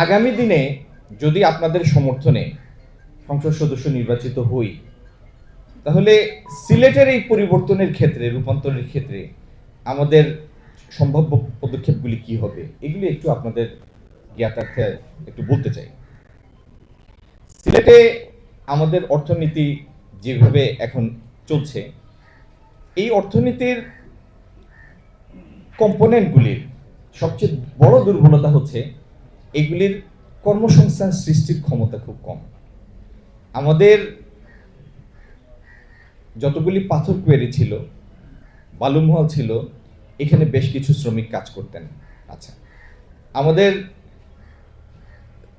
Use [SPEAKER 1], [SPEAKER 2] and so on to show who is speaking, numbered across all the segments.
[SPEAKER 1] আগামী দিনে যদি আপনাদের সমর্থনে সংসদ সদস্য নির্বাচিত হই, তাহলে সিলেটের এই পরিবর্তনের ক্ষেত্রে, রূপান্তরের ক্ষেত্রে আমাদের সম্ভাব্য পদক্ষেপগুলি কি হবে, এগুলি একটু আপনাদের জ্ঞাতার্থে একটু বলতে চাই। সিলেটে আমাদের অর্থনীতি যেভাবে এখন চলছে, এই অর্থনীতির কম্পোনেন্টগুলির সবচেয়ে বড় দুর্বলতা হচ্ছে এগুলির কর্মসংস্থান সৃষ্টির ক্ষমতা খুব কম। আমাদের যতগুলি পাথর কোয়ারি ছিল, বালুমহল ছিল, এখানে বেশ কিছু শ্রমিক কাজ করতেন। আচ্ছা,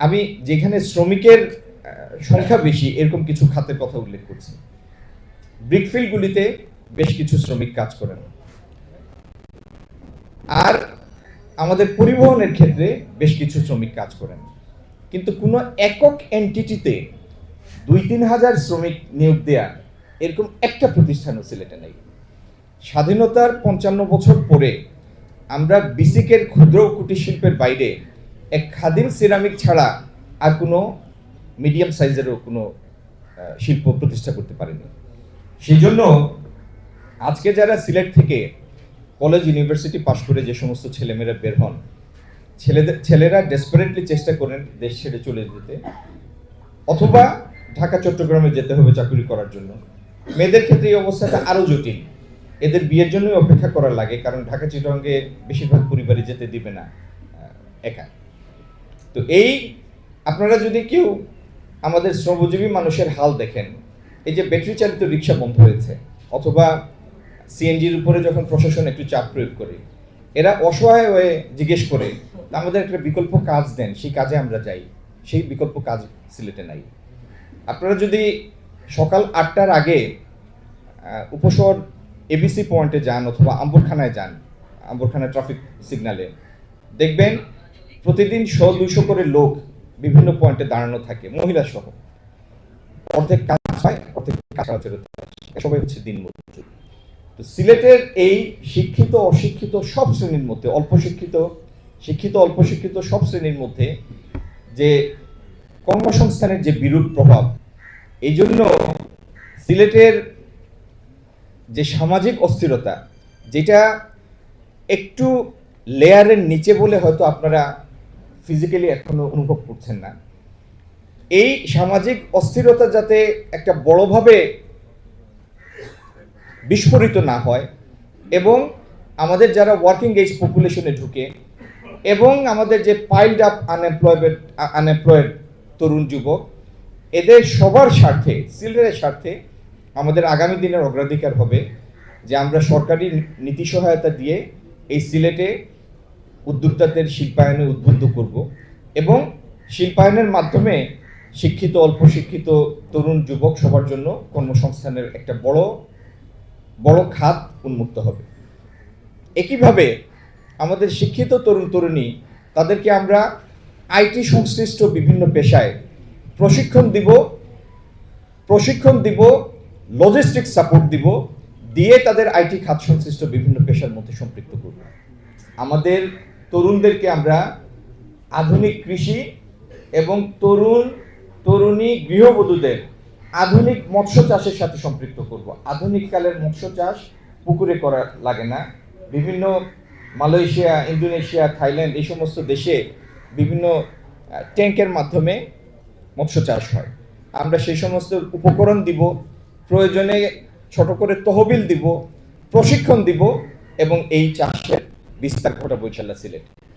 [SPEAKER 1] আমি যেখানে শ্রমিকের সংখ্যা বেশি এরকম কিছু খাতের কথা উল্লেখ করছি। ব্রিকফিল্ডগুলিতে বেশ কিছু শ্রমিক কাজ করেন, আর আমাদের পরিবহনের ক্ষেত্রে বেশ কিছু শ্রমিক কাজ করেন। কিন্তু কোনো একক এন্টিটিতে 2-3 হাজার শ্রমিক নিয়োগ দেয়া এরকম একটা প্রতিষ্ঠানও সিলেটে নেই। স্বাধীনতার 55 বছর পরে আমরা বিসিকের ক্ষুদ্র কুটির শিল্পের বাইরে এক খাদিম সিরামিক ছাড়া আর কোনো মিডিয়াম সাইজেরও কোনো শিল্প প্রতিষ্ঠা করতে পারেনি। সেই জন্য আজকে যারা সিলেট থেকে কলেজ ইউনিভার্সিটি পাশ করে যে সমস্ত ছেলেমেয়েরা বের হন, ছেলেরা ডেসপারেটলি চেষ্টা করেন দেশ ছেড়ে চলে যেতে, অথবা ঢাকা চট্টগ্রামে যেতে হবে চাকরি করার জন্য। মেয়েদের ক্ষেত্রে এই অবস্থাটা আরও জটিল, এদের বিয়ের জন্যই অপেক্ষা করা লাগে, কারণ ঢাকা চিটাগংয়ে বেশিরভাগ পরিবারে যেতে দিবে না একা। তো এই আপনারা যদি কেউ আমাদের শ্রমজীবী মানুষের হাল দেখেন, এই যে ব্যাটারি চালিত রিক্সা বন্ধ হয়েছে, অথবা সিএনজির উপরে যখন প্রশাসন একটু চাপ প্রয়োগ করে, এরা অসহায় হয়ে জিজ্ঞেস করে আমাদের একটা বিকল্প কাজ দেন, সেই কাজে আমরা যাই। সেই বিকল্প কাজ সিলেটে নাই। আপনারা যদি সকাল 8টার আগে উপশহর এবিসি পয়েন্টে যান অথবা আম্বরখানায় যান, আম্বরখানা ট্রাফিক সিগন্যালে দেখবেন প্রতিদিন 100-200 করে লোক বিভিন্ন পয়েন্টে দাঁড়ানো থাকে, মহিলা সহ। অর্ধেক কাজ হয়, অর্ধেক কাজ ফেরত, সবাই হচ্ছে দিনমজুর। তো সিলেটের এই শিক্ষিত অশিক্ষিত সব শ্রেণীর মধ্যে, শিক্ষিত অল্প শিক্ষিত সব শ্রেণীর মধ্যে যে কর্মসংস্থানের যে বিরূপ প্রভাব, এই জন্য সিলেটের যে সামাজিক অস্থিরতা, যেটা একটু লেয়ারের নিচে বলে হয়তো আপনারা ফিজিক্যালি এখনো অনুভব করছেন না, এই সামাজিক অস্থিরতা যাতে একটা বড়ভাবে বিস্ফোরিত না হয়, এবং আমাদের যারা ওয়ার্কিং এজ পপুলেশনে ঢুকে, এবং আমাদের যে পাইলড আপ আনএমপ্লয়েড তরুণ যুবক, এদের সবার স্বার্থে, সিলেটের স্বার্থে আমাদের আগামী দিনের অগ্রাধিকার হবে যে আমরা সরকারি নীতি সহায়তা দিয়ে এই সিলেটে উদ্যোক্তাদের শিল্পায়নে উদ্বুদ্ধ করব, এবং শিল্পায়নের মাধ্যমে শিক্ষিত অল্প শিক্ষিত তরুণ যুবক সবার জন্য কর্মসংস্থানের একটা বড় খাত উন্মুক্ত হবে। একইভাবে আমাদের শিক্ষিত তরুণ তরুণী, তাদেরকে আমরা আইটি সংশ্লিষ্ট বিভিন্ন পেশায় প্রশিক্ষণ দিব, লজিস্টিক সাপোর্ট দিব, দিয়ে তাদের আইটি খাত সংশ্লিষ্ট বিভিন্ন পেশার মধ্যে সম্পৃক্ত করব। আমাদের তরুণদেরকে আমরা আধুনিক কৃষি এবং তরুণী গৃহবধূদের আধুনিক মৎস্য চাষের সাথে সম্পৃক্ত করব। আধুনিক কালের মৎস্য চাষ পুকুরে করা লাগে না। বিভিন্ন মালয়েশিয়া, ইন্দোনেশিয়া, থাইল্যান্ড, এই সমস্ত দেশে বিভিন্ন ট্যাঙ্কের মাধ্যমে মৎস্য চাষ হয়। আমরা সেই সমস্ত উপকরণ দিব, প্রয়োজনে ছোট করে তহবিল দিব, প্রশিক্ষণ দিব, এবং এই চাষের বিস্তার ঘটাবো ইনশাআল্লাহ সিলেট।